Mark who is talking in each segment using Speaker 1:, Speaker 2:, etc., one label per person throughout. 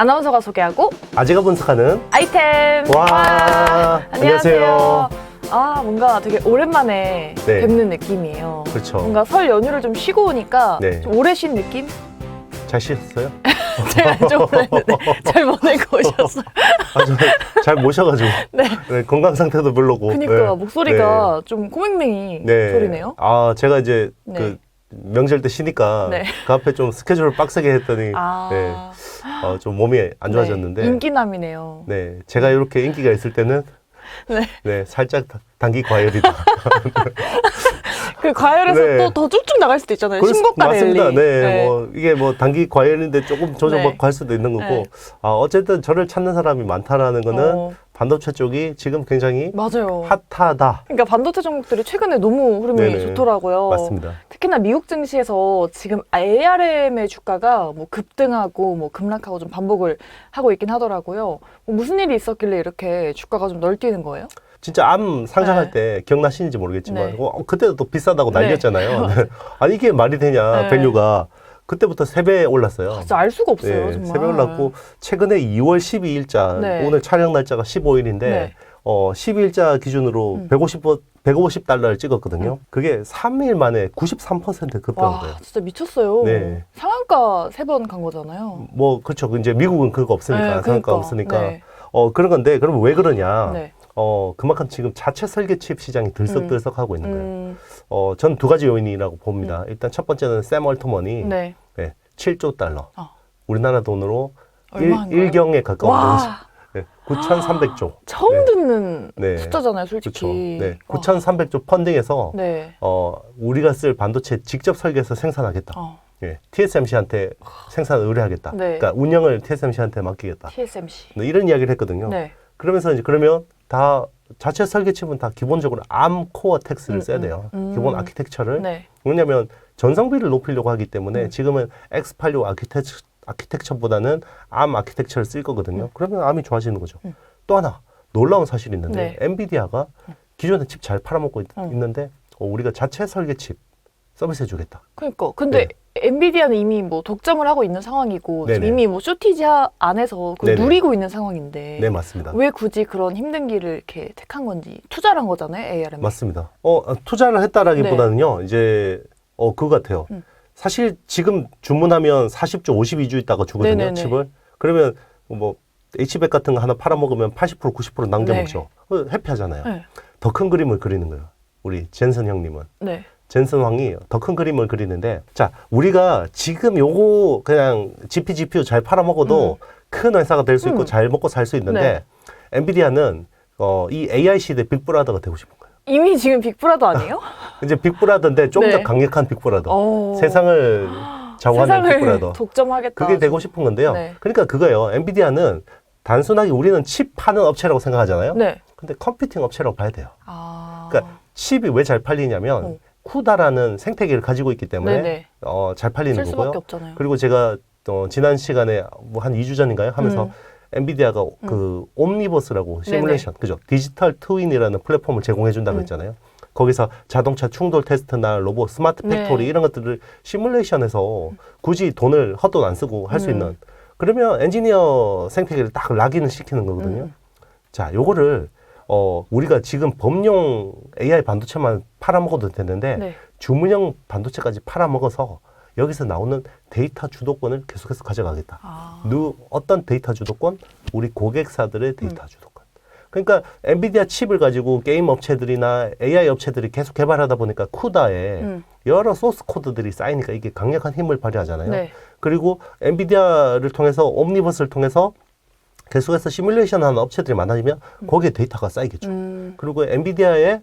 Speaker 1: 아나운서가 소개하고
Speaker 2: 아재가 분석하는
Speaker 1: 아이템.
Speaker 2: 와,
Speaker 1: 안녕하세요. 아, 뭔가 되게 오랜만에
Speaker 2: 네.
Speaker 1: 뵙는 느낌이에요.
Speaker 2: 그렇죠.
Speaker 1: 뭔가 설 연휴를 좀 쉬고 오니까
Speaker 2: 네.
Speaker 1: 좀 오래 쉰 느낌?
Speaker 2: 잘 쉬셨어요?
Speaker 1: 제가 좀 오랬는데 잘 보내고 오셨어요.
Speaker 2: 잘 모셔가지고
Speaker 1: 네.
Speaker 2: 네, 건강 상태도 별로고.
Speaker 1: 그니까
Speaker 2: 네.
Speaker 1: 목소리가 좀 코맹맹이
Speaker 2: 네.
Speaker 1: 소리네요.
Speaker 2: 아, 제가 이제
Speaker 1: 네.
Speaker 2: 그 명절 때 쉬니까
Speaker 1: 네.
Speaker 2: 그 앞에 좀 스케줄을 빡세게 했더니 네, 좀 몸이 안 좋아졌는데.
Speaker 1: 네. 인기남이네요.
Speaker 2: 네, 제가 이렇게 인기가 있을 때는
Speaker 1: 네.
Speaker 2: 네, 살짝 단기 과열이다.
Speaker 1: 그 과열에서
Speaker 2: 네.
Speaker 1: 또 더 쭉쭉 나갈 수도 있잖아요. 신고가 랠리.
Speaker 2: 맞습니다. 네, 뭐 이게 뭐 단기 과열인데 조금 조정받고
Speaker 1: 네.
Speaker 2: 갈 수도 있는 거고.
Speaker 1: 네.
Speaker 2: 어쨌든 저를 찾는 사람이 많다라는 거는 반도체 쪽이 지금 굉장히
Speaker 1: 맞아요.
Speaker 2: 핫하다.
Speaker 1: 그러니까 반도체 종목들이 최근에 너무 흐름이
Speaker 2: 네네.
Speaker 1: 좋더라고요.
Speaker 2: 맞습니다.
Speaker 1: 특히나 미국 증시에서 지금 ARM의 주가가 뭐 급등하고 뭐 급락하고 좀 반복을 하고 있긴 하더라고요. 뭐 무슨 일이 있었길래 이렇게 주가가 좀 널뛰는 거예요?
Speaker 2: 진짜 암 상장할
Speaker 1: 네.
Speaker 2: 때 기억나시는지 모르겠지만
Speaker 1: 네.
Speaker 2: 그때도 또 비싸다고
Speaker 1: 네.
Speaker 2: 난리였잖아요. 아니 이게 말이 되냐
Speaker 1: 네.
Speaker 2: 밸류가 그때부터 3배 올랐어요.
Speaker 1: 진짜 알 수가 없어요.
Speaker 2: 네,
Speaker 1: 정말.
Speaker 2: 3배 올랐고 최근에 2월 12일자
Speaker 1: 네.
Speaker 2: 오늘 촬영 날짜가 15일인데
Speaker 1: 네.
Speaker 2: 12일자 기준으로 150달러를 찍었거든요. 그게 3일 만에 93% 급등한
Speaker 1: 와,
Speaker 2: 거예요.
Speaker 1: 진짜 미쳤어요.
Speaker 2: 네.
Speaker 1: 상한가 3번 간 거잖아요.
Speaker 2: 뭐 그렇죠. 이제 미국은 그거 없으니까
Speaker 1: 네,
Speaker 2: 상한가
Speaker 1: 그러니까.
Speaker 2: 없으니까
Speaker 1: 네.
Speaker 2: 그런 건데 그러면 왜 그러냐?
Speaker 1: 네.
Speaker 2: 그만큼 지금 자체 설계 칩 시장이 들썩들썩하고 있는 거예요.
Speaker 1: 음,
Speaker 2: 전 두 가지 요인이라고 봅니다. 일단 첫 번째는 샘 얼트먼이
Speaker 1: 네.
Speaker 2: 7조 달러.
Speaker 1: 어.
Speaker 2: 우리나라 돈으로
Speaker 1: 얼마인가요?
Speaker 2: 1경에 가까운 돈이죠.
Speaker 1: 와,
Speaker 2: 네, 9,300조.
Speaker 1: 처음
Speaker 2: 네.
Speaker 1: 듣는
Speaker 2: 네.
Speaker 1: 숫자잖아요,
Speaker 2: 그렇죠.
Speaker 1: 솔직히.
Speaker 2: 네, 9,300조 펀딩해서
Speaker 1: 네.
Speaker 2: 우리가 쓸 반도체 직접 설계해서 생산하겠다. TSMC한테 생산 의뢰하겠다.
Speaker 1: 네.
Speaker 2: 그러니까 운영을 TSMC한테 맡기겠다.
Speaker 1: TSMC.
Speaker 2: 네, 이런 이야기를 했거든요.
Speaker 1: 네.
Speaker 2: 그러면 다 자체 설계 칩은 다 기본적으로 ARM 코어 텍스를 써야 돼요. 기본 아키텍처를.
Speaker 1: 네.
Speaker 2: 왜냐하면 전성비를 높이려고 하기 때문에 지금은 X86 아키텍처보다는 ARM 아키텍처를 쓸 거거든요. 그러면 ARM이 좋아지는 거죠. 또 하나 놀라운 사실이 있는데 엔비디아가 기존에 칩 잘 팔아먹고 있는데 우리가 자체 설계 칩 서비스 해주겠다.
Speaker 1: 그러니까 근데 엔비디아는 이미 뭐 독점을 하고 있는 상황이고 지금 이미 뭐 쇼티지 안에서 그걸 누리고 있는 상황인데
Speaker 2: 네, 맞습니다.
Speaker 1: 왜 굳이 그런 힘든 길을 이렇게 택한 건지 투자를 한 거잖아요, ARM.
Speaker 2: 맞습니다. 투자를 했다라기보다는요, 이제 그거 같아요. 사실 지금 주문하면 40주, 52주 있다가 주거든요,
Speaker 1: 네네네.
Speaker 2: 칩을. 그러면 뭐 H백 같은 거 하나 팔아먹으면 80%, 90% 남겨먹죠. 해피하잖아요.
Speaker 1: 네.
Speaker 2: 더 큰 그림을 그리는 거예요. 우리 젠슨 형님은.
Speaker 1: 네.
Speaker 2: 젠슨 황이 더 큰 그림을 그리는데, 자, 우리가 지금 요거 그냥 GPU 잘 팔아먹어도 큰 회사가 될 수 있고 잘 먹고 살 수 있는데, 엔비디아는 이 AI 시대 빅브라더가 되고 싶은 거예요.
Speaker 1: 이미 지금 빅브라더 아니에요?
Speaker 2: 이제 빅브라더인데 좀 더
Speaker 1: 네.
Speaker 2: 강력한 빅브라더.
Speaker 1: 오.
Speaker 2: 세상을 좌우하는
Speaker 1: 세상을
Speaker 2: 빅브라더.
Speaker 1: 독점하겠다.
Speaker 2: 그게 되고 싶은 건데요.
Speaker 1: 네.
Speaker 2: 그러니까 그거예요. 엔비디아는 단순하게 우리는 칩 파는 업체라고 생각하잖아요.
Speaker 1: 네.
Speaker 2: 근데 컴퓨팅 업체라고 봐야 돼요.
Speaker 1: 아.
Speaker 2: 그러니까 칩이 왜 잘 팔리냐면 쿠다라는 생태계를 가지고 있기 때문에
Speaker 1: 네네.
Speaker 2: 잘 팔리는
Speaker 1: 쓸
Speaker 2: 거고요.
Speaker 1: 수밖에 없잖아요.
Speaker 2: 그리고 제가 지난 시간에 뭐 한 2주 전인가요? 하면서 엔비디아가 그 옴니버스라고 시뮬레이션, 그죠? 디지털 트윈이라는 플랫폼을 제공해 준다고 했잖아요. 거기서 자동차 충돌 테스트나 로봇, 스마트 팩토리 이런 것들을 시뮬레이션해서 굳이 돈을 헛돈 안 쓰고 할 수 있는, 그러면 엔지니어 생태계를 딱 락인을 시키는 거거든요. 자, 요거를 우리가 지금 범용 AI 반도체만 팔아먹어도 되는데 주문형 반도체까지 팔아먹어서 여기서 나오는 데이터 주도권을 계속해서 가져가겠다. 어떤 데이터 주도권? 우리 고객사들의 데이터 주도권. 그러니까 엔비디아 칩을 가지고 게임 업체들이나 AI 업체들이 계속 개발하다 보니까 쿠다에 여러 소스 코드들이 쌓이니까 이게 강력한 힘을 발휘하잖아요.
Speaker 1: 네.
Speaker 2: 그리고 엔비디아를 통해서 옴니버스를 통해서 계속해서 시뮬레이션 하는 업체들이 많아지면 거기에 데이터가 쌓이겠죠. 그리고 엔비디아의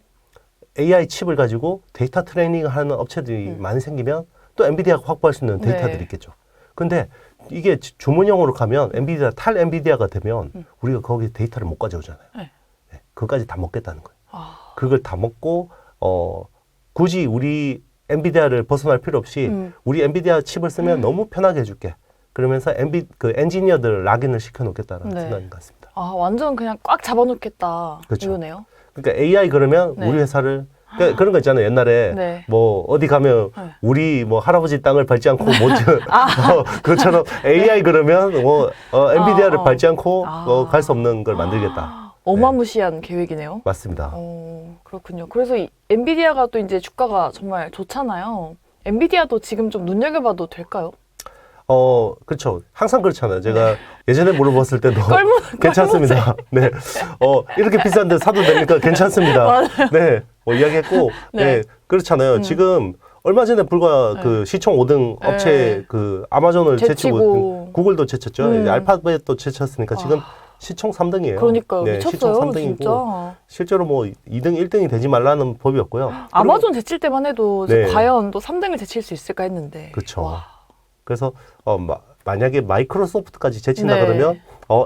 Speaker 2: AI 칩을 가지고 데이터 트레이닝을 하는 업체들이 많이 생기면 또 엔비디아가 확보할 수 있는 데이터들이 있겠죠. 근데 이게 주문형으로 가면 엔비디아, 탈 엔비디아가 되면 우리가 거기 데이터를 못 가져오잖아요. 네, 그것까지 다 먹겠다는 거예요. 그걸 다 먹고 굳이 우리 엔비디아를 벗어날 필요 없이 우리 엔비디아 칩을 쓰면 너무 편하게 해줄게. 그러면서 그 엔지니어들 락인을 시켜놓겠다는 생각인 것 같습니다.
Speaker 1: 완전 그냥 꽉 잡아놓겠다.
Speaker 2: 그렇죠.
Speaker 1: 이거네요.
Speaker 2: 그러니까 AI 그러면 우리 회사를 그런 거 있잖아요. 옛날에
Speaker 1: 네.
Speaker 2: 뭐 어디 가면
Speaker 1: 네.
Speaker 2: 우리 뭐 할아버지 땅을 밟지 않고 못 그것처럼 AI 그러면 뭐 엔비디아를 밟지 않고 갈 수 없는 걸 만들겠다.
Speaker 1: 어마무시한 계획이네요.
Speaker 2: 맞습니다.
Speaker 1: 그렇군요. 그래서 이 엔비디아가 또 이제 주가가 정말 좋잖아요. 엔비디아도 지금 좀 눈여겨봐도 될까요?
Speaker 2: 그렇죠. 항상 그렇잖아요. 제가 예전에 물어봤을 때도 괜찮습니다. 네. 이렇게 비싼데 사도 됩니까? 괜찮습니다. 네. 뭐 이야기했고, 네. 그렇잖아요. 지금 얼마 전에 불과 그 시총 5등 업체 그 아마존을 제치고 구글도 제쳤죠. 이제 알파벳도 제쳤으니까 지금 시총 3등이에요.
Speaker 1: 그러니까요.
Speaker 2: 네,
Speaker 1: 미쳤어요.
Speaker 2: 시총 3등이고
Speaker 1: 진짜.
Speaker 2: 실제로 뭐 2등, 1등이 되지 말라는 법이었고요.
Speaker 1: 아마존 제칠 때만 해도
Speaker 2: 네.
Speaker 1: 과연 또 3등을 제칠 수 있을까 했는데.
Speaker 2: 그렇죠.
Speaker 1: 와.
Speaker 2: 그래서 만약에 마이크로소프트까지 제친다
Speaker 1: 네.
Speaker 2: 그러면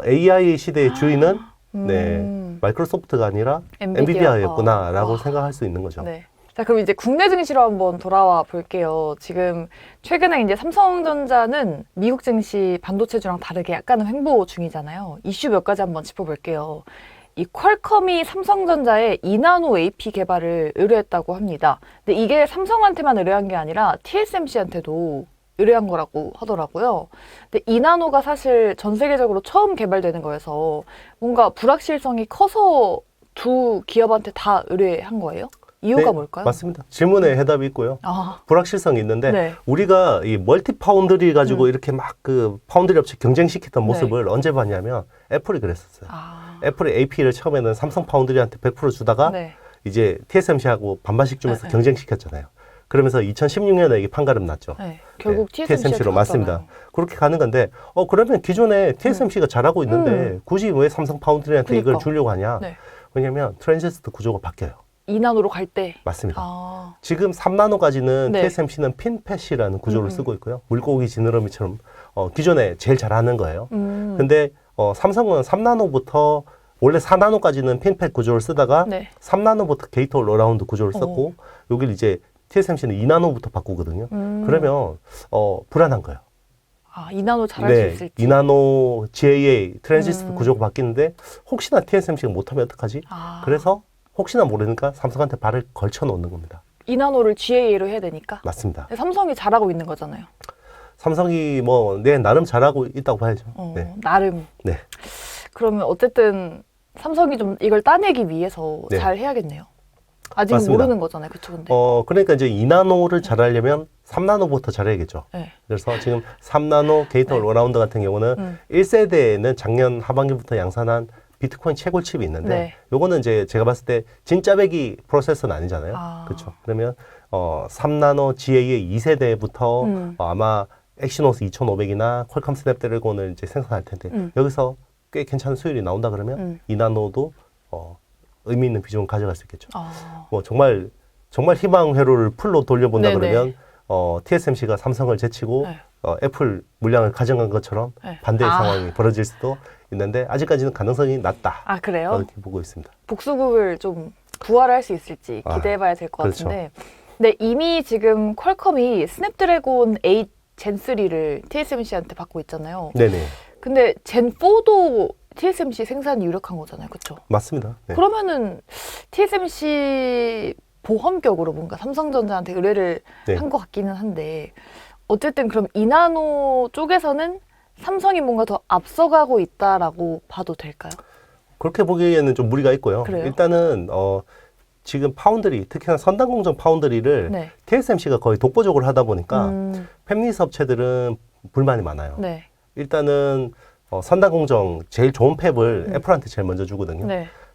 Speaker 2: AI 시대의 주인은 네, 마이크로소프트가 아니라 엔비디아였구나라고 생각할 수 있는 거죠.
Speaker 1: 네. 자, 그럼 이제 국내 증시로 한번 돌아와 볼게요. 지금 최근에 이제 삼성전자는 미국 증시 반도체주랑 다르게 약간은 횡보 중이잖아요. 이슈 몇 가지 한번 짚어볼게요. 이 퀄컴이 삼성전자의 2나노 AP 개발을 의뢰했다고 합니다. 근데 이게 삼성한테만 의뢰한 게 아니라 TSMC한테도 의뢰한 거라고 하더라고요. 근데 2나노가 사실 전 세계적으로 처음 개발되는 거여서 뭔가 불확실성이 커서 두 기업한테 다 의뢰한 거예요? 이유가
Speaker 2: 네,
Speaker 1: 뭘까요?
Speaker 2: 맞습니다. 질문에 해답이 있고요. 불확실성이 있는데
Speaker 1: 네.
Speaker 2: 우리가 이 멀티 파운드리 가지고 이렇게 막 그 파운드리 업체 경쟁시켰던 모습을 언제 봤냐면 애플이 그랬었어요. 애플이 AP를 처음에는 삼성 파운드리한테 100% 주다가
Speaker 1: 네.
Speaker 2: 이제 TSMC하고 반반씩 주면서 경쟁시켰잖아요. 그러면서 2016년에 이게 판가름 났죠.
Speaker 1: 네. 결국
Speaker 2: 네,
Speaker 1: TSMC로
Speaker 2: 맞습니다. 그렇게 가는 건데 그러면 기존에 TSMC가 잘하고 있는데 굳이 왜 삼성 파운드리한테 이걸 주려고 하냐?
Speaker 1: 네.
Speaker 2: 왜냐면 트랜지스터 구조가 바뀌어요.
Speaker 1: 2나노로 갈 때.
Speaker 2: 맞습니다. 지금 3나노까지는 TSMC는 핀팻이라는 구조를 쓰고 있고요. 물고기 지느러미처럼 기존에 제일 잘하는 거예요. 근데 삼성은 3나노부터 원래 4나노까지는 핀팻 구조를 쓰다가 3나노부터 게이트 올 어라운드 구조를 썼고 여기를 이제 TSMC는 2나노부터 바꾸거든요. 그러면 불안한 거예요.
Speaker 1: 2나노 잘할 수 있을지.
Speaker 2: 2나노 GAA 트랜지스터 구조가 바뀌는데 혹시나 TSMC가 못하면 어떡하지? 그래서 혹시나 모르니까 삼성한테 발을 걸쳐 놓는 겁니다.
Speaker 1: 2나노를 GAA로 해야 되니까?
Speaker 2: 맞습니다.
Speaker 1: 삼성이 잘하고 있는 거잖아요.
Speaker 2: 삼성이 나름 잘하고 있다고 봐야죠. 네.
Speaker 1: 나름.
Speaker 2: 네.
Speaker 1: 그러면 어쨌든 삼성이 좀 이걸 따내기 위해서 잘 해야겠네요. 아직 모르는 거잖아요. 그쵸, 근데.
Speaker 2: 그러니까 이제 2나노를 잘하려면 3나노부터 잘해야겠죠.
Speaker 1: 네.
Speaker 2: 그래서 지금 3나노 게이트 올 어라운드 같은 경우는 1세대에는 작년 하반기부터 양산한 비트코인 채굴 칩이 있는데 요거는 이제 제가 봤을 때 진짜 배기 프로세서는 아니잖아요. 그렇죠. 그러면 3나노 GA의 2세대부터 아마 엑시노스 2500이나 퀄컴 스냅드래곤을 이제 생산할 텐데 여기서 꽤 괜찮은 수율이 나온다 그러면 2나노도 의미 있는 비중을 가져갈 수 있겠죠. 뭐 정말 희망 회로를 풀로 돌려본다 그러면 TSMC가 삼성을 제치고 애플 물량을 가져간 것처럼 반대의 상황이 벌어질 수도 있는데 아직까지는 가능성이 낮다.
Speaker 1: 그래요?
Speaker 2: 이렇게 보고 있습니다.
Speaker 1: 복수국을 좀 부활할 수 있을지 기대해봐야 될 것 같은데. 근데 이미 지금 퀄컴이 스냅드래곤 8 젠3를 TSMC한테 받고 있잖아요.
Speaker 2: 네네.
Speaker 1: 근데 젠4도 TSMC 생산이 유력한 거잖아요. 그렇죠?
Speaker 2: 맞습니다. 네.
Speaker 1: 그러면은 TSMC 보험격으로 뭔가 삼성전자한테 의뢰를 한 것 같기는 한데 어쨌든 그럼 2나노 쪽에서는 삼성이 뭔가 더 앞서가고 있다라고 봐도 될까요?
Speaker 2: 그렇게 보기에는 좀 무리가 있고요.
Speaker 1: 그래요?
Speaker 2: 일단은 지금 파운드리, 특히나 선단공정 파운드리를 TSMC가 거의 독보적으로 하다 보니까 팹리스 업체들은 불만이 많아요. 일단은 선단공정 제일 좋은 팹을 애플한테 제일 먼저 주거든요.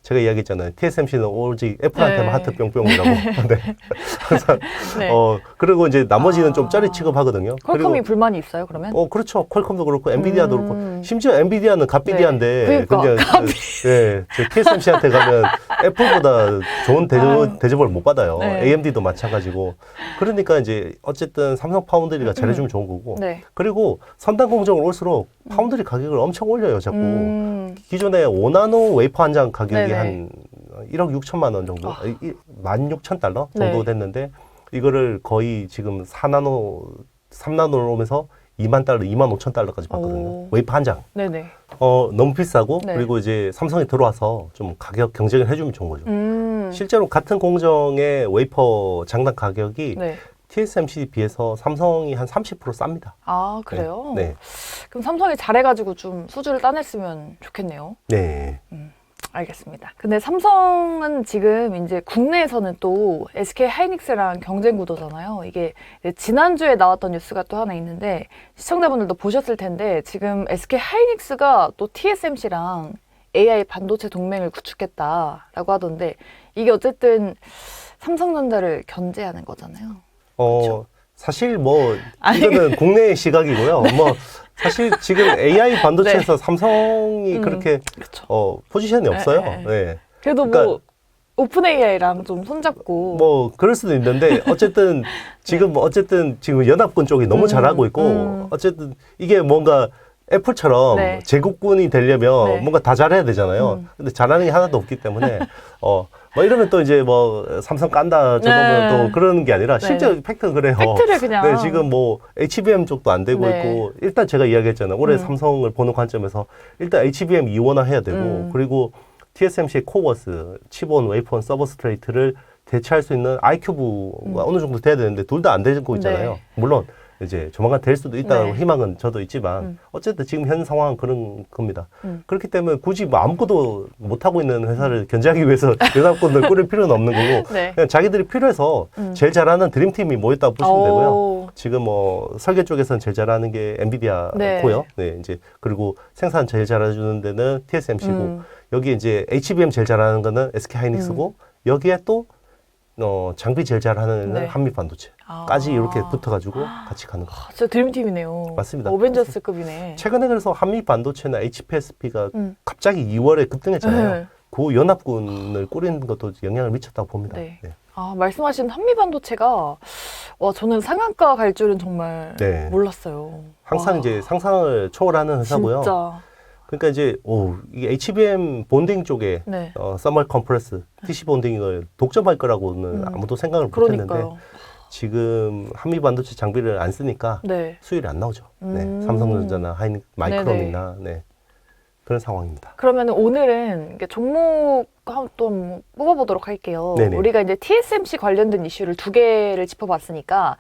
Speaker 2: 제가 이야기했잖아요. TSMC는 오직 애플한테만 하트 뿅뿅이라고. 항상 그리고 이제 나머지는 좀 짜리 취급하고요.
Speaker 1: 퀄컴이 불만이 있어요, 그러면?
Speaker 2: 그렇죠. 퀄컴도 그렇고 엔비디아도 그렇고 심지어 엔비디아는 갓비디아인데 TSMC한테 가면 애플보다 좋은 대접을 못 받아요. AMD도 마찬가지고. 그러니까 이제 어쨌든 삼성 파운드리가 잘해주면 좋은 거고. 그리고 선단 공정을 올수록 파운드리 가격을 엄청 올려요, 자꾸. 기존에 5나노 웨이퍼 한 장 가격이 한 1억 6천만 원 정도, 16,000달러 정도 됐는데 이거를 거의 지금 4나노, 3나노로 오면서 2만 달러, 2만 5천 달러까지 받거든요. 웨이퍼 한 장. 너무 비싸고 그리고 이제 삼성이 들어와서 좀 가격 경쟁을 해주면 좋은 거죠. 실제로 같은 공정의 웨이퍼 장당 가격이
Speaker 1: 네.
Speaker 2: TSMC에 비해서 삼성이 한 30% 쌉니다.
Speaker 1: 아, 그래요?
Speaker 2: 네.
Speaker 1: 그럼 삼성이 잘해가지고 좀 수주를 따냈으면 좋겠네요.
Speaker 2: 네.
Speaker 1: 알겠습니다. 근데 삼성은 지금 이제 국내에서는 또 SK 하이닉스랑 경쟁 구도잖아요. 이게 지난주에 나왔던 뉴스가 또 하나 있는데 시청자분들도 보셨을 텐데 지금 SK 하이닉스가 또 TSMC랑 AI 반도체 동맹을 구축했다라고 하던데 이게 어쨌든 삼성전자를 견제하는 거잖아요. 그렇죠?
Speaker 2: 사실 뭐 이거는 국내 시각이고요. 뭐 사실 지금 AI 반도체에서 삼성이 그렇게
Speaker 1: 그쵸.
Speaker 2: 포지션이 없어요.
Speaker 1: 네.
Speaker 2: 네.
Speaker 1: 그래도 뭐
Speaker 2: 그러니까
Speaker 1: 오픈 AI랑 좀 손잡고
Speaker 2: 뭐 그럴 수도 있는데 어쨌든 지금 지금 연합군 쪽이 너무 잘하고 있고 어쨌든 이게 뭔가 애플처럼
Speaker 1: 네.
Speaker 2: 제국군이 되려면
Speaker 1: 네.
Speaker 2: 뭔가 다 잘해야 되잖아요. 근데 잘하는 게 하나도 없기 때문에 뭐 이러면 또 이제 뭐 삼성 깐다 저러면
Speaker 1: 네.
Speaker 2: 또 그러는 게 아니라 실제
Speaker 1: 네.
Speaker 2: 팩트는 그래요.
Speaker 1: 팩트를 그냥
Speaker 2: 네, 지금 뭐 HBM 쪽도 안 되고
Speaker 1: 네.
Speaker 2: 있고 일단 제가 이야기했잖아요. 올해 삼성을 보는 관점에서 일단 HBM 이원화 해야 되고 그리고 TSMC의 코버스, 칩온, 웨이폰, 서버스트레이트를 대체할 수 있는 아이큐브가 어느 정도 돼야 되는데 둘 다 안 되고 있잖아요.
Speaker 1: 네.
Speaker 2: 물론 이제 조만간 될 수도 있다는
Speaker 1: 네.
Speaker 2: 희망은 저도 있지만 어쨌든 지금 현 상황은 그런 겁니다.
Speaker 1: 음.
Speaker 2: 그렇기 때문에 굳이 뭐 아무것도 못하고 있는 회사를 견제하기 위해서 연합군을 꾸릴 필요는 없는 거고
Speaker 1: 네.
Speaker 2: 그냥 자기들이 필요해서 제일 잘하는 드림팀이 모였다고 보시면 되고요.
Speaker 1: 오.
Speaker 2: 지금 뭐 설계 쪽에서는 제일 잘하는 게 엔비디아고요. 네, 이제 그리고 생산 제일 잘해주는 데는 TSMC고 여기 이제 HBM 제일 잘하는 거는 SK 하이닉스고 여기에 또 장비 제일 잘하는 애는
Speaker 1: 네.
Speaker 2: 한미 반도체까지 이렇게 붙어가지고 같이 가는 거.
Speaker 1: 진짜 드림팀이네요.
Speaker 2: 맞습니다.
Speaker 1: 어벤져스급이네.
Speaker 2: 최근에 그래서 한미 반도체나 HPSP가 갑자기 2월에 급등했잖아요.
Speaker 1: 네.
Speaker 2: 그 연합군을 꾸리는 것도 영향을 미쳤다고 봅니다.
Speaker 1: 네.
Speaker 2: 네.
Speaker 1: 아, 말씀하신 한미 반도체가 와 저는 상한가 갈 줄은 정말
Speaker 2: 네.
Speaker 1: 몰랐어요.
Speaker 2: 항상
Speaker 1: 와,
Speaker 2: 이제 상상을 초월하는 회사고요.
Speaker 1: 진짜.
Speaker 2: 그러니까 이제 이게 HBM 본딩 쪽에
Speaker 1: 네.
Speaker 2: 서멀 컴프레스, TC 본딩을 독점할 거라고는 아무도 생각을 못했는데
Speaker 1: 그러니까요.
Speaker 2: 지금 한미 반도체 장비를 안 쓰니까
Speaker 1: 네.
Speaker 2: 수율이 안 나오죠. 네. 삼성전자나 마이크론이나 네. 그런 상황입니다.
Speaker 1: 그러면 오늘은 이게 종목 또 뽑아보도록 할게요.
Speaker 2: 네네.
Speaker 1: 우리가 이제 TSMC 관련된 이슈를 2개를 짚어봤으니까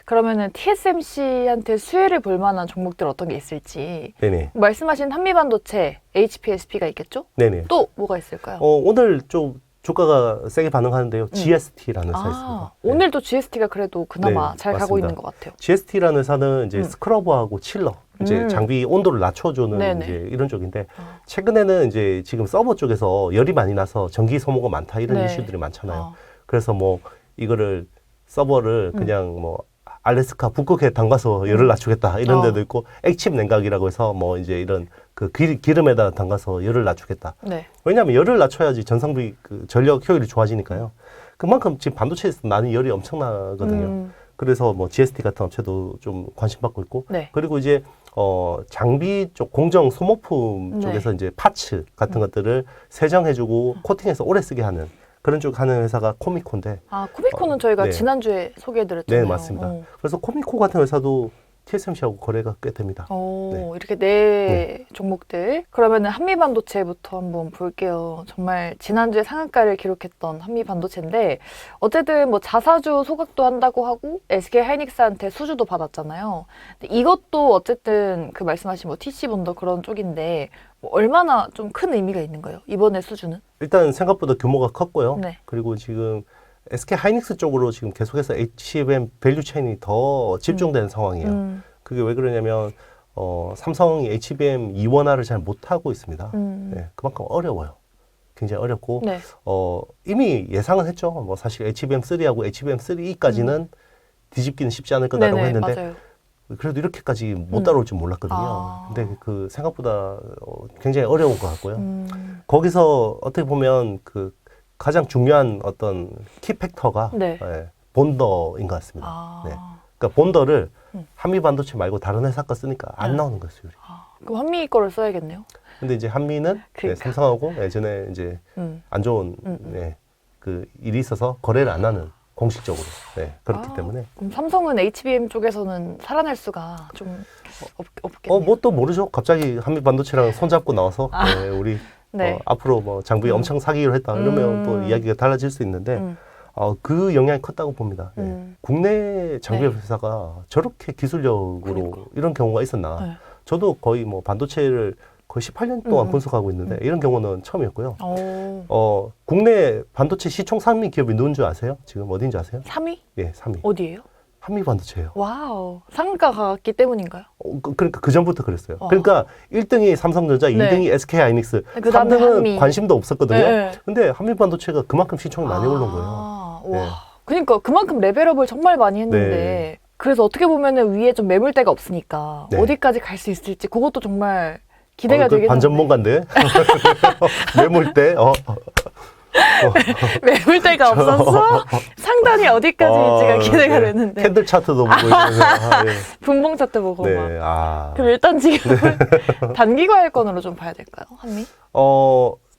Speaker 1: 그러면은 TSMC한테 수혜를 볼 만한 종목들 어떤 게 있을지
Speaker 2: 네네.
Speaker 1: 말씀하신 한미반도체, HPSP가 있겠죠?
Speaker 2: 네네.
Speaker 1: 또 뭐가 있을까요?
Speaker 2: 오늘 좀 주가가 세게 반응하는데요. GST라는 회사 있습니다.
Speaker 1: 아,
Speaker 2: 네.
Speaker 1: 오늘도 GST가 그래도 그나마
Speaker 2: 네,
Speaker 1: 잘 가고
Speaker 2: 맞습니다.
Speaker 1: 있는 것 같아요.
Speaker 2: GST라는 회사는 이제 스크러버하고 칠러, 이제 장비 온도를 낮춰주는
Speaker 1: 네네.
Speaker 2: 이제 이런 쪽인데 최근에는 이제 지금 서버 쪽에서 열이 많이 나서 전기 소모가 많다 이런
Speaker 1: 네.
Speaker 2: 이슈들이 많잖아요.
Speaker 1: 아.
Speaker 2: 그래서 뭐 이거를 서버를 그냥 뭐 알래스카 북극에 담가서 열을 낮추겠다 이런 데도 있고 액침 냉각이라고 해서 뭐 이제 이런 그 기름에다 담가서 열을 낮추겠다.
Speaker 1: 네.
Speaker 2: 왜냐하면 열을 낮춰야지 전성비 그 전력 효율이 좋아지니까요. 그만큼 지금 반도체에서 나는 열이 엄청나거든요. 그래서 뭐 GST 같은 업체도 좀 관심 받고 있고
Speaker 1: 네.
Speaker 2: 그리고 이제 장비 쪽 공정 소모품
Speaker 1: 네.
Speaker 2: 쪽에서 이제 파츠 같은 것들을 세정해주고 코팅해서 오래 쓰게 하는 그런 쪽 하는 회사가 코미코인데
Speaker 1: 아, 코미코는 저희가
Speaker 2: 네.
Speaker 1: 지난주에 소개해드렸잖아요.
Speaker 2: 네 맞습니다. 그래서 코미코 같은 회사도 TSMC하고 거래가 꽤 됩니다. 네.
Speaker 1: 이렇게 네 종목들. 그러면은 한미반도체부터 한번 볼게요. 정말 지난주에 상한가를 기록했던 한미반도체인데 어쨌든 뭐 자사주 소각도 한다고 하고 SK 하이닉스한테 수주도 받았잖아요. 근데 이것도 어쨌든 그 말씀하신 뭐 TC 본더 그런 쪽인데 뭐 얼마나 좀 큰 의미가 있는 거예요? 이번에 수주는?
Speaker 2: 일단 생각보다 규모가 컸고요.
Speaker 1: 네.
Speaker 2: 그리고 지금 SK 하이닉스 쪽으로 지금 계속해서 HBM 밸류 체인이 더 집중되는 상황이에요. 그게 왜 그러냐면 삼성이 HBM 이원화를 잘 못하고 있습니다. 네, 그만큼 어려워요. 굉장히 어렵고
Speaker 1: 네.
Speaker 2: 이미 예상은 했죠. 뭐 사실 HBM3하고 HBM3E까지는 뒤집기는 쉽지 않을 거다라고
Speaker 1: 네네,
Speaker 2: 했는데
Speaker 1: 맞아요.
Speaker 2: 그래도 이렇게까지 못 따라올 줄 몰랐거든요.
Speaker 1: 아.
Speaker 2: 근데 그 생각보다 굉장히 어려운 것 같고요. 거기서 어떻게 보면 그 가장 중요한 어떤 키 팩터가
Speaker 1: 네.
Speaker 2: 본더인 것 같습니다.
Speaker 1: 아.
Speaker 2: 네. 그러니까 본더를 한미 반도체 말고 다른 회사 거 쓰니까 안 나오는 거예요, 수율이.
Speaker 1: 그럼 한미 거를 써야겠네요.
Speaker 2: 근데 이제 한미는
Speaker 1: 그러니까.
Speaker 2: 삼성하고 예전에 이제 안 좋은 그 일이 있어서 거래를 안 하는 공식적으로 그렇기 때문에.
Speaker 1: 그럼 삼성은 HBM 쪽에서는 살아날 수가 좀 없겠네요.
Speaker 2: 뭐 또 모르죠. 갑자기 한미 반도체랑 손잡고 나와서 우리
Speaker 1: 네.
Speaker 2: 앞으로 뭐 장비 엄청 사기로 했다 이러면 또 이야기가 달라질 수 있는데 그 영향이 컸다고 봅니다. 예. 국내 장비 회사가 저렇게 기술력으로
Speaker 1: 그러니까.
Speaker 2: 이런 경우가 있었나?
Speaker 1: 네.
Speaker 2: 저도 거의 뭐 반도체를 거의 18년 동안 분석하고 있는데 이런 경우는 처음이었고요. 국내 반도체 시총 3위 기업이 누군 줄 아세요? 지금 어딘지 아세요?
Speaker 1: 3위?
Speaker 2: 예, 3위.
Speaker 1: 어디예요?
Speaker 2: 한미 반도체예요.
Speaker 1: 와우. 상가가 같기 때문인가요?
Speaker 2: 그러니까 그 전부터 그랬어요. 그러니까 1등이 삼성전자, 2등이 SK 하이닉스,
Speaker 1: 그다음에
Speaker 2: 3등은
Speaker 1: 한미.
Speaker 2: 관심도 없었거든요.
Speaker 1: 네.
Speaker 2: 근데 한미 반도체가 그만큼 시총이 많이 오른 거예요.
Speaker 1: 와.
Speaker 2: 네.
Speaker 1: 그러니까 그만큼 레벨업을 정말 많이 했는데
Speaker 2: 네.
Speaker 1: 그래서 어떻게 보면은 위에 좀 매물대가 없으니까
Speaker 2: 네.
Speaker 1: 어디까지 갈 수 있을지 그것도 정말 기대가 되긴
Speaker 2: 반전문가인데 매물대.
Speaker 1: 매물대가 없어서 상단이 어디까지일지가 기대가
Speaker 2: 네.
Speaker 1: 되는데
Speaker 2: 캔들 차트도 보고 이러면서 예.
Speaker 1: 분봉 차트 보고 막.
Speaker 2: 네.
Speaker 1: 그럼 일단 지금 단기 과열권으로 좀 봐야 될까요, 한미?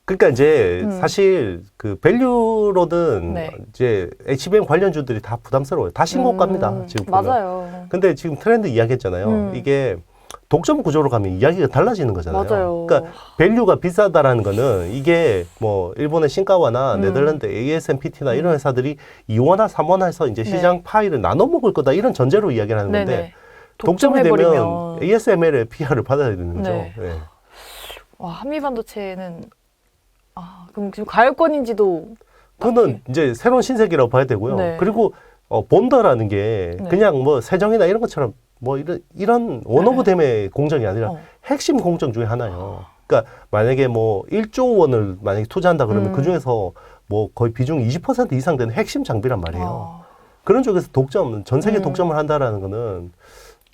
Speaker 2: 그러니까 이제 사실 그 밸류로는
Speaker 1: 네.
Speaker 2: 이제 HBM 관련주들이 다 부담스러워요. 다 신고가입니다. 지금 보면.
Speaker 1: 맞아요.
Speaker 2: 근데 지금 트렌드 이야기했잖아요. 이게 독점 구조로 가면 이야기가 달라지는 거잖아요.
Speaker 1: 맞아요.
Speaker 2: 그러니까 밸류가 비싸다라는 거는 이게 뭐 일본의 신카와나 네덜란드 ASMPT나 이런 회사들이 2원화, 3원화에서 이제 시장 파이를 나눠 먹을 거다 이런 전제로 이야기를 하는 건데
Speaker 1: 네네.
Speaker 2: 독점이 되면
Speaker 1: 독점해버리면
Speaker 2: ASML의 PR을 받아야 되는 거죠.
Speaker 1: 네.
Speaker 2: 네.
Speaker 1: 와, 한미 반도체는 그럼 지금 과열권인지도
Speaker 2: 그거는 이제 새로운 신세계라고 봐야 되고요.
Speaker 1: 네.
Speaker 2: 그리고 본더라는 게
Speaker 1: 네.
Speaker 2: 그냥 뭐 세정이나 이런 것처럼 뭐 이런 원오브댐의 공정이 아니라 핵심 공정 중에 하나예요. 그러니까 만약에 뭐 1조 원을 만약에 투자한다 그러면 그 중에서 뭐 거의 비중 20% 이상 되는 핵심 장비란 말이에요. 그런 쪽에서 전 세계 독점을 한다라는 거는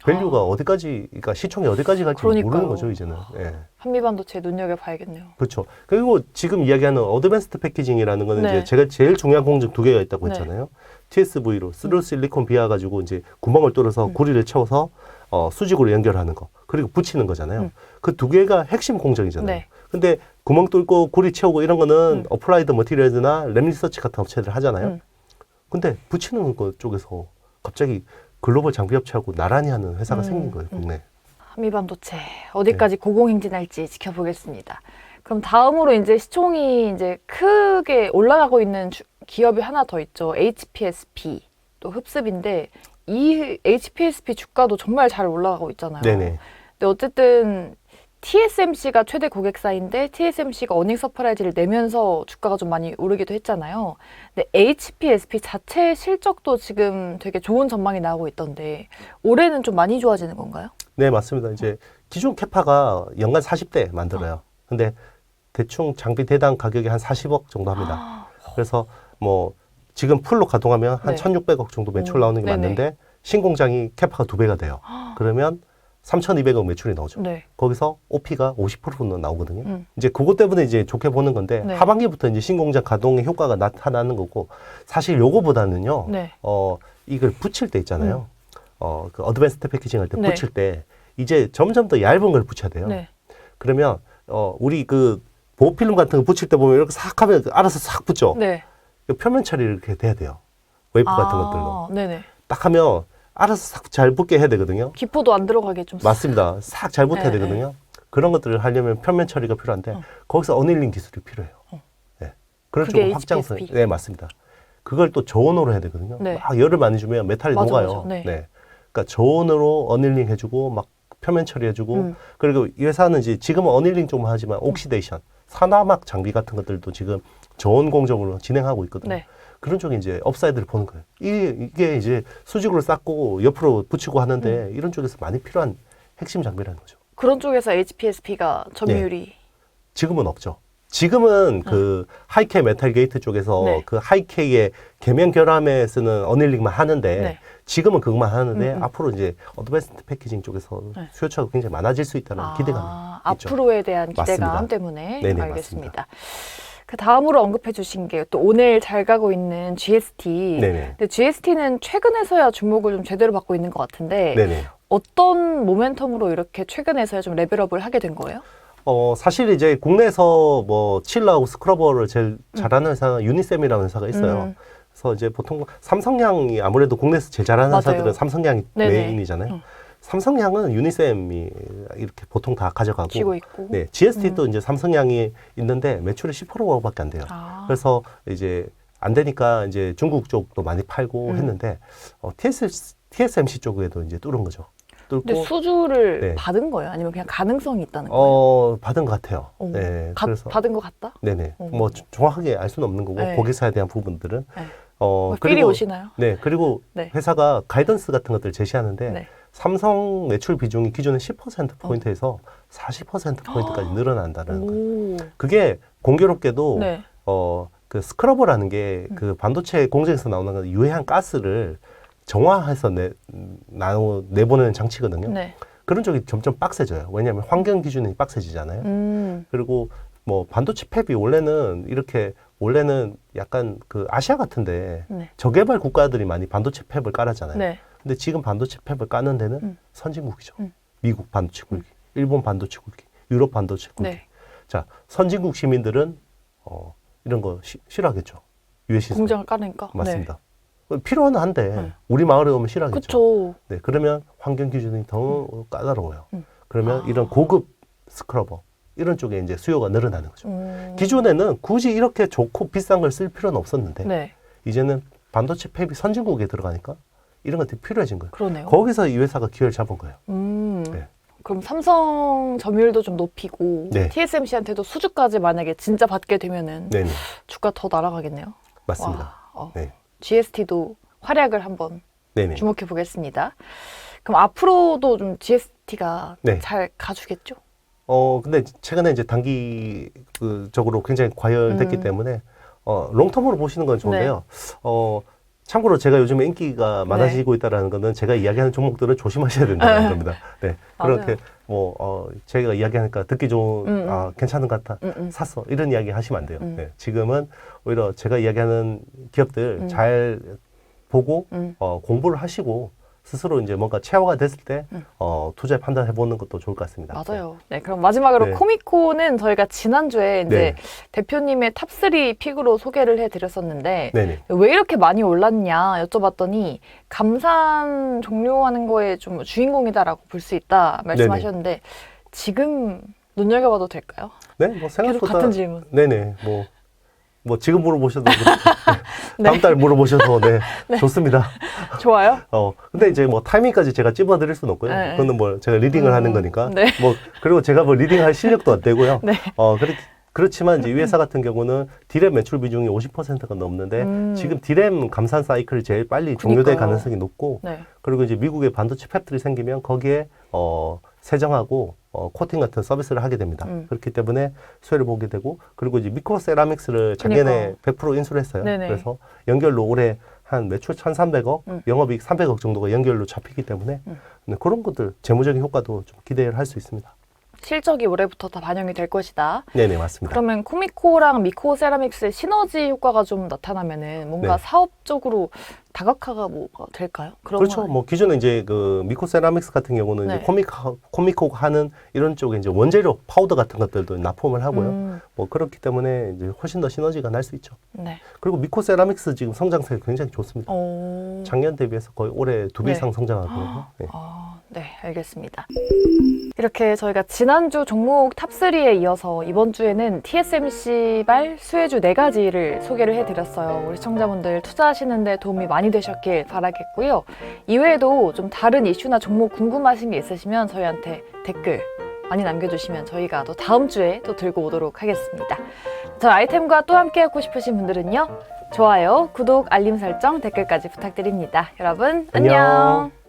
Speaker 2: 밸류가 어디까지, 그러니까 시총이 어디까지 갈지
Speaker 1: 그러니까요.
Speaker 2: 모르는 거죠, 이제는. 예.
Speaker 1: 한미 반도체 눈여겨봐야겠네요.
Speaker 2: 그렇죠. 그리고 지금 이야기하는 어드밴스드 패키징이라는 거는
Speaker 1: 네.
Speaker 2: 이제 제가 제일 중요한 공정 두 개가 있다고
Speaker 1: 네.
Speaker 2: 했잖아요. TSV로 스루 실리콘 비아 가지고 이제 구멍을 뚫어서 구리를 채워서 수직으로 연결하는 거, 그리고 붙이는 거잖아요. 그 두 개가 핵심 공정이잖아요.
Speaker 1: 네.
Speaker 2: 근데 구멍 뚫고 구리 채우고 이런 거는 어플라이드 머티리얼즈나 램리서치 같은 업체들 하잖아요. 근데 붙이는 것 쪽에서 갑자기 글로벌 장비 업체하고 나란히 하는 회사가 생긴 거예요, 국내.
Speaker 1: 한미 반도체 어디까지 고공행진할지 지켜보겠습니다. 그럼 다음으로 이제 시총이 이제 크게 올라가고 있는 기업이 하나 더 있죠. HPSP 또 흡습인데 이 HPSP 주가도 정말 잘 올라가고 있잖아요.
Speaker 2: 네네.
Speaker 1: 근데 어쨌든 TSMC가 최대 고객사인데 TSMC가 어닝 서프라이즈를 내면서 주가가 좀 많이 오르기도 했잖아요. 근데 HPSP 자체 실적도 지금 되게 좋은 전망이 나오고 있던데 올해는 좀 많이 좋아지는 건가요?
Speaker 2: 네, 맞습니다. 이제 기존 캐파가 연간 40대 만들어요. 근데 대충 장비 대당 가격이 한 40억 정도 합니다. 그래서 뭐 지금 풀로 가동하면 한
Speaker 1: 네.
Speaker 2: 1,600억 정도 매출 나오는 게
Speaker 1: 네네.
Speaker 2: 맞는데 신공장이 캐파가 2배가 돼요. 그러면 3,200억 매출이 나오죠.
Speaker 1: 네.
Speaker 2: 거기서 OP가 50%는 나오거든요. 이제 그것 때문에 이제 좋게 보는 건데
Speaker 1: 네.
Speaker 2: 하반기부터 이제 신공장 가동의 효과가 나타나는 거고 사실 요거보다는요.
Speaker 1: 네.
Speaker 2: 이걸 붙일 때 있잖아요. 그 어드밴스드 패키징 할 때
Speaker 1: 네.
Speaker 2: 붙일 때 이제 점점 더 얇은 걸 붙여야 돼요.
Speaker 1: 네.
Speaker 2: 그러면 우리 그 보호필름 같은 거 붙일 때 보면 이렇게 싹 하면 알아서 싹 붙죠.
Speaker 1: 네.
Speaker 2: 표면 처리를 이렇게 돼야 돼요. 웨이프 같은 것들로.
Speaker 1: 네네.
Speaker 2: 딱 하면 알아서 싹 잘 붙게 해야 되거든요.
Speaker 1: 기포도 안 들어가게 좀.
Speaker 2: 맞습니다. 싹 잘 붙어야
Speaker 1: 네,
Speaker 2: 되거든요. 그런 것들을 하려면 표면 처리가 필요한데 거기서 어닐링 기술이 필요해요. 네. 그런
Speaker 1: 그게
Speaker 2: 쪽으로 확장성.
Speaker 1: HPSP.
Speaker 2: 네, 맞습니다. 그걸 또 저온으로 해야 되거든요.
Speaker 1: 네.
Speaker 2: 막 열을 많이 주면 메탈이
Speaker 1: 맞아,
Speaker 2: 녹아요.
Speaker 1: 맞아. 네.
Speaker 2: 그러니까 저온으로 어닐링 해주고 막 표면 처리해주고 그리고 이 회사는 이제 지금은 어닐링 좀 하지만 옥시데이션, 산화막 장비 같은 것들도 지금 저온 공정으로 진행하고 있거든요.
Speaker 1: 네.
Speaker 2: 그런 쪽에 이제 업사이드를 보는 거예요. 이게 이제 수직으로 쌓고 옆으로 붙이고 하는데 이런 쪽에서 많이 필요한 핵심 장비라는 거죠.
Speaker 1: 그런 쪽에서 HPSP가 점유율이.
Speaker 2: 지금은 없죠. 지금은 그 하이케 메탈 게이트 쪽에서
Speaker 1: 네.
Speaker 2: 그 하이케의 계면 결함에 쓰는 어닐링만 하는데
Speaker 1: 네.
Speaker 2: 지금은 그것만 하는데 앞으로 이제 어드밴스드 패키징 쪽에서
Speaker 1: 네.
Speaker 2: 수요처가 굉장히 많아질 수 있다는 기대감이 있죠.
Speaker 1: 앞으로에 대한 기대감
Speaker 2: 맞습니다.
Speaker 1: 때문에.
Speaker 2: 네네,
Speaker 1: 알겠습니다. 그 다음으로 언급해 주신 게 또 오늘 잘 가고 있는 GST.
Speaker 2: 네네.
Speaker 1: 근데 GST는 최근에서야 주목을 좀 제대로 받고 있는 것 같은데
Speaker 2: 네네.
Speaker 1: 어떤 모멘텀으로 이렇게 최근에서야 좀 레벨업을 하게 된 거예요?
Speaker 2: 사실 이제 국내에서 뭐 칠러하고 스크러버를 제일 잘하는 회사는 유니셈이라는 회사가 있어요. 그래서 이제 보통 삼성향이 아무래도 국내에서 제일 잘하는
Speaker 1: 맞아요.
Speaker 2: 회사들은 삼성향이
Speaker 1: 네네.
Speaker 2: 메인이잖아요. 삼성향은 유니셈이 이렇게 보통 다 가져가고,
Speaker 1: 쥐고 있고.
Speaker 2: 네, GST도 이제 삼성향이 있는데 매출이 10%밖에 안 돼요.
Speaker 1: 아.
Speaker 2: 그래서 이제 안 되니까 이제 중국 쪽도 많이 팔고 했는데 TSMC 쪽에도 이제 뚫은 거죠.
Speaker 1: 근데
Speaker 2: 뚫고
Speaker 1: 수주를
Speaker 2: 네.
Speaker 1: 받은 거예요? 아니면 그냥 가능성이 있다는 거예요?
Speaker 2: 받은 것 같아요.
Speaker 1: 오.
Speaker 2: 네, 그래서
Speaker 1: 받은 것 같다?
Speaker 2: 네네.
Speaker 1: 오.
Speaker 2: 뭐 정확하게 알 수는 없는 거고
Speaker 1: 네.
Speaker 2: 고객사에 대한 부분들은
Speaker 1: 네. 뭐 필이 오시나요?
Speaker 2: 네, 그리고
Speaker 1: 네.
Speaker 2: 회사가 가이던스 같은 것들을 제시하는데
Speaker 1: 네.
Speaker 2: 삼성 매출 비중이 기존에 10%포인트에서 40%포인트까지 늘어난다는 거예요.
Speaker 1: 오.
Speaker 2: 그게 공교롭게도
Speaker 1: 네.
Speaker 2: 그 스크러버라는 게 그 반도체 공정에서 나오는 그 유해한 가스를 정화해서 내보내는 장치거든요.
Speaker 1: 네.
Speaker 2: 그런 쪽이 점점 빡세져요. 왜냐하면 환경 기준이 빡세지잖아요. 그리고 뭐 반도체 팹이 원래는 약간 그 아시아 같은데
Speaker 1: 네.
Speaker 2: 저개발 국가들이 많이 반도체 팹을 깔았잖아요.
Speaker 1: 네.
Speaker 2: 근데 지금 반도체 팹을 까는 데는 선진국이죠. 미국 반도체 굴기, 일본 반도체 굴기, 유럽 반도체 굴기.
Speaker 1: 네.
Speaker 2: 자, 선진국 시민들은 이런 거 싫어하겠죠. 유해 시설.
Speaker 1: 공장을 까니까.
Speaker 2: 맞습니다. 필요는 한데 우리 마을에 오면 싫어하겠죠.
Speaker 1: 그렇죠.
Speaker 2: 네, 그러면 환경 기준이 더 까다로워요. 그러면 이런 고급 스크러버 이런 쪽에 이제 수요가 늘어나는 거죠. 기존에는 굳이 이렇게 좋고 비싼 걸 쓸 필요는 없었는데
Speaker 1: 네.
Speaker 2: 이제는 반도체 팹이 선진국에 들어가니까 이런 것들이 필요해진 거예요.
Speaker 1: 그러네요.
Speaker 2: 거기서 이 회사가 기회를 잡은 거예요. 네.
Speaker 1: 그럼 삼성 점유율도 좀 높이고
Speaker 2: 네.
Speaker 1: TSMC한테도 수주까지 만약에 진짜 받게 되면은
Speaker 2: 네네.
Speaker 1: 주가 더 날아가겠네요.
Speaker 2: 맞습니다.
Speaker 1: 와,
Speaker 2: 네.
Speaker 1: GST도 활약을 한번
Speaker 2: 네네.
Speaker 1: 주목해 보겠습니다. 그럼 앞으로도 좀 GST가
Speaker 2: 네.
Speaker 1: 잘 가주겠죠?
Speaker 2: 근데 최근에 이제 단기적으로 굉장히 과열됐기 때문에 롱텀으로 보시는 건 좋은데요. 참고로 제가 요즘에 인기가 많아지고 있다는 거는 제가 이야기하는 종목들은 조심하셔야 된다는 겁니다. 네. 그렇게 제가 이야기하니까 듣기 좋은, 괜찮은 것 같아. 샀어. 이런 이야기 하시면 안 돼요. 네. 지금은 오히려 제가 이야기하는 기업들 잘 보고, 공부를 하시고, 스스로 이제 뭔가 체화가 됐을 때, 투자 판단해 보는 것도 좋을 것 같습니다.
Speaker 1: 맞아요. 네, 그럼 마지막으로
Speaker 2: 네.
Speaker 1: 코미코는 저희가 지난주에 이제
Speaker 2: 네.
Speaker 1: 대표님의 탑3 픽으로 소개를 해드렸었는데
Speaker 2: 네네.
Speaker 1: 왜 이렇게 많이 올랐냐 여쭤봤더니 감산 종료하는 거에 좀 주인공이다라고 볼 수 있다 말씀하셨는데 지금 눈여겨봐도 될까요?
Speaker 2: 네, 뭐
Speaker 1: 계속
Speaker 2: 생각보다.
Speaker 1: 같은 질문.
Speaker 2: 네네. 뭐 지금 물어보셔도,
Speaker 1: 네.
Speaker 2: 다음 달 물어보셔도, 네, 좋습니다.
Speaker 1: 좋아요?
Speaker 2: 근데 이제 뭐 타이밍까지 제가 찝어드릴 수는 없고요.
Speaker 1: 네.
Speaker 2: 그거는 뭐 제가 리딩을 하는 거니까.
Speaker 1: 네.
Speaker 2: 뭐, 그리고 제가 뭐 리딩할 실력도 안 되고요.
Speaker 1: 네.
Speaker 2: 그렇지만 이제 이 회사 같은 경우는 디램 매출 비중이 50%가 넘는데 지금 디램 감산 사이클이 제일 빨리 종료될
Speaker 1: 그러니까요.
Speaker 2: 가능성이 높고
Speaker 1: 네.
Speaker 2: 그리고 이제 미국의 반도체 팹들이 생기면 거기에 세정하고 코팅 같은 서비스를 하게 됩니다. 그렇기 때문에 수혜를 보게 되고 그리고 이제 미크로 세라믹스를 작년에 100% 인수를 했어요.
Speaker 1: 네네.
Speaker 2: 그래서 연결로 올해 한 매출 1,300억, 영업이익 300억 정도가 연결로 잡히기 때문에 그런 것들 재무적인 효과도 좀 기대를 할 수 있습니다.
Speaker 1: 실적이 올해부터 다 반영이 될 것이다.
Speaker 2: 네네, 맞습니다.
Speaker 1: 그러면 코미코랑 미코 세라믹스의 시너지 효과가 좀 나타나면은 뭔가
Speaker 2: 네.
Speaker 1: 사업적으로 다각화가 뭐가 될까요? 그런
Speaker 2: 그렇죠.
Speaker 1: 건
Speaker 2: 뭐 기존에 이제 그 미코 세라믹스 같은 경우는
Speaker 1: 네.
Speaker 2: 이제 코미코가 하는 이런 쪽에 이제 원재료 파우더 같은 것들도 납품을 하고요. 뭐 그렇기 때문에 이제 훨씬 더 시너지가 날 수 있죠.
Speaker 1: 네.
Speaker 2: 그리고 미코 세라믹스 지금 성장세가 굉장히 좋습니다.
Speaker 1: 오.
Speaker 2: 작년 대비해서 거의 올해 2배
Speaker 1: 네.
Speaker 2: 이상 성장하고요. 네.
Speaker 1: 네, 알겠습니다. 이렇게 저희가 지난주 종목 탑3에 이어서 이번 주에는 TSMC발 수혜주 4가지를 소개를 해드렸어요. 우리 시청자분들 투자하시는데 도움이 많이 되셨길 바라겠고요. 이외에도 좀 다른 이슈나 종목 궁금하신 게 있으시면 저희한테 댓글 많이 남겨주시면 저희가 또 다음 주에 또 들고 오도록 하겠습니다. 저 아이템과 또 함께하고 싶으신 분들은요. 좋아요, 구독, 알림 설정, 댓글까지 부탁드립니다. 여러분,
Speaker 2: 안녕.
Speaker 1: 안녕.